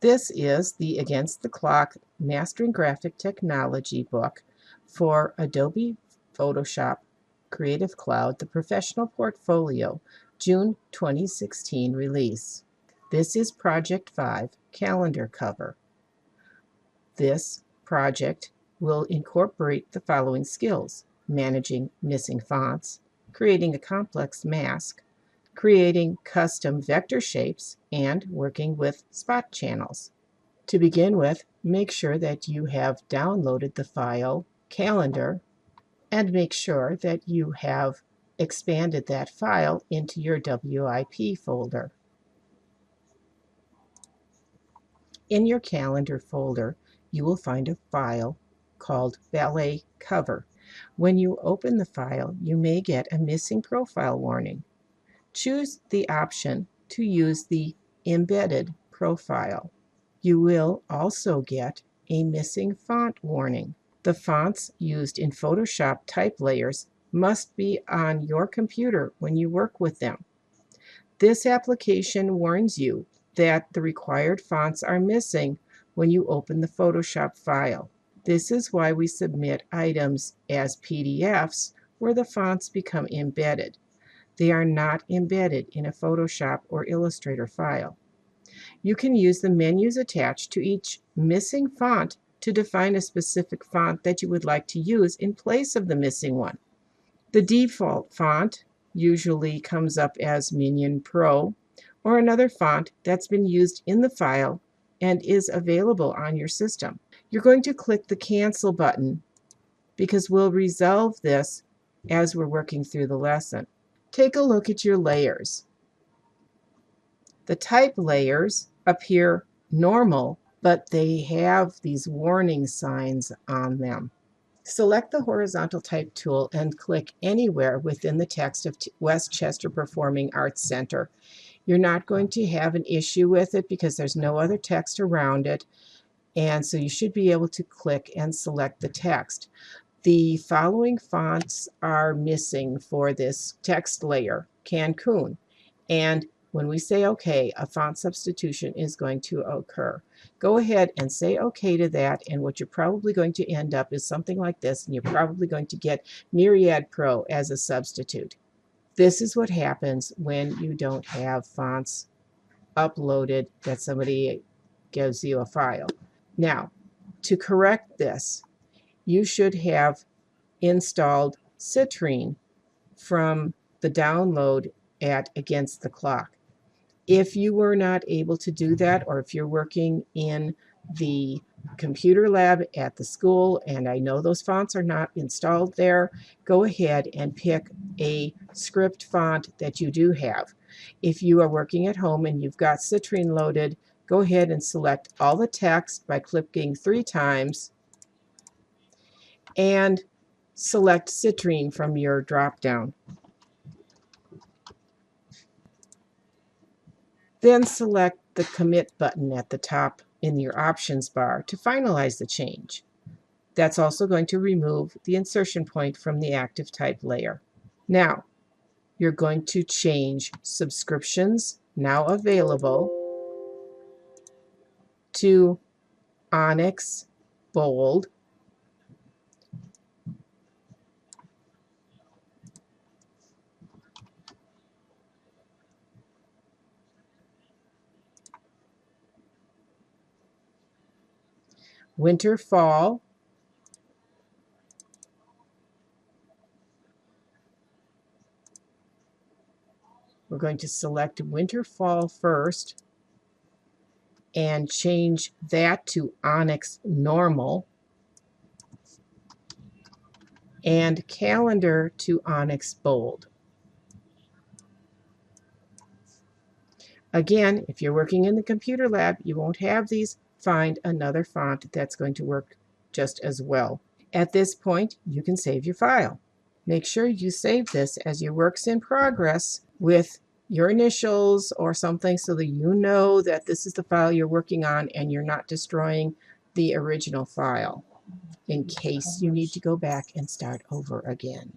This is the Against the Clock Mastering Graphic Technology book for Adobe Photoshop Creative Cloud, the Professional Portfolio, June 2016 release. This is Project 5 calendar cover. This project will incorporate the following skills: managing missing fonts, creating a complex mask, creating custom vector shapes, and working with spot channels. To begin with, make sure that you have downloaded the file calendar and make sure that you have expanded that file into your WIP folder. In your calendar folder, you will find a file called Ballet Cover. When you open the file, you may get a missing profile warning. Choose the option to use the embedded profile. You will also get a missing font warning. The fonts used in Photoshop type layers must be on your computer when you work with them. This application warns you that the required fonts are missing when you open the Photoshop file. This is why we submit items as PDFs where the fonts become embedded. They are not embedded in a Photoshop or Illustrator file. You can use the menus attached to each missing font to define a specific font that you would like to use in place of the missing one. The default font usually comes up as Minion Pro or another font that's been used in the file and is available on your system. You're going to click the Cancel button because we'll resolve this as we're working through the lesson. Take a look at your layers. The type layers appear normal, but they have these warning signs on them. Select the horizontal type tool and click anywhere within the text of West Chester Performing Arts Center. You're not going to have an issue with it because there's no other text around it, and so you should be able to click and select the text. The following fonts are missing for this text layer: Cancun. And when we say OK, a font substitution is going to occur. Go ahead and say OK to that, and what you're probably going to end up is something like this, and you're probably going to get Myriad Pro as a substitute. This is what happens when you don't have fonts uploaded that somebody gives you a file. Now, to correct this, you should have installed Citrine from the download at Against the Clock. If you were not able to do that, or if you're working in the computer lab at the school and I know those fonts are not installed there, go ahead and pick a script font that you do have. If you are working at home and you've got Citrine loaded, go ahead and select all the text by clicking 3 times and select Citrine from your drop-down. Then select the Commit button at the top in your options bar to finalize the change. That's also going to remove the insertion point from the active type layer. Now, you're going to change Subscriptions Now Available to Onyx Bold, Winter Fall, we're going to select Winter Fall first and change that to Onyx Normal, and Calendar to Onyx Bold. Again, if you're working in the computer lab, you won't have these. Find another font that's going to work just as well. At this point, you can save your file. Make sure you save this as your work's in progress with your initials or something so that you know that this is the file you're working on and you're not destroying the original file in case you need to go back and start over again.